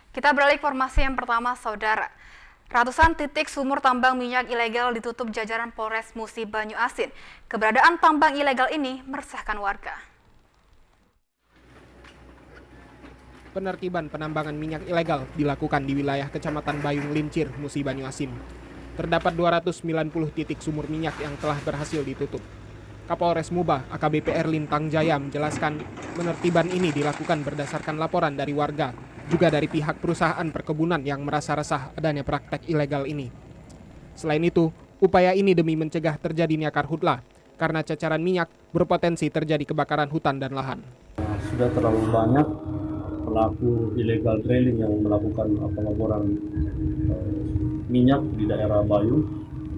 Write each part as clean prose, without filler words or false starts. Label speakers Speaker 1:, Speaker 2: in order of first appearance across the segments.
Speaker 1: Kita beralih ke informasi yang pertama, Saudara. Ratusan titik sumur tambang minyak ilegal ditutup jajaran Polres Musi Banyu Asin. Keberadaan tambang ilegal ini meresahkan warga.
Speaker 2: Penertiban penambangan minyak ilegal dilakukan di wilayah Kecamatan Bayung Lincir, Musi Banyu Asin. Terdapat 290 titik sumur minyak yang telah berhasil ditutup. Kapolres Muba AKBP Erlin Tangjaya menjelaskan penertiban ini dilakukan berdasarkan laporan dari warga, juga dari pihak perusahaan perkebunan yang merasa resah adanya praktek ilegal ini. Selain itu, upaya ini demi mencegah terjadinya karhutla, karena cacaran minyak berpotensi terjadi kebakaran hutan dan lahan.
Speaker 3: Sudah terlalu banyak pelaku illegal drilling yang melakukan pengeboran minyak di daerah Bayu,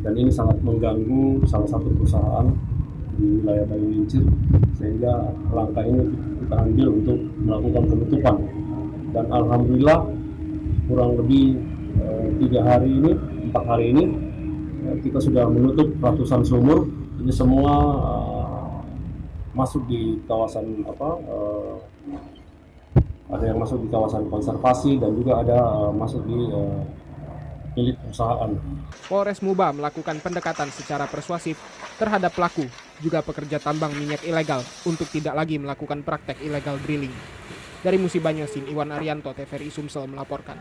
Speaker 3: dan ini sangat mengganggu salah satu perusahaan di wilayah Bayu Lincir, sehingga langkah ini kita ambil untuk melakukan penutupan. Dan alhamdulillah kurang lebih 4 hari ini kita sudah menutup ratusan sumur. Ini semua masuk di kawasan ada yang masuk di kawasan konservasi dan juga ada masuk di milik perusahaan.
Speaker 2: Polres Muba melakukan pendekatan secara persuasif terhadap pelaku, juga pekerja tambang minyak ilegal untuk tidak lagi melakukan praktek ilegal drilling. Dari Musi Banyu Asin, Iwan Arianto, TVRI Sumsel melaporkan.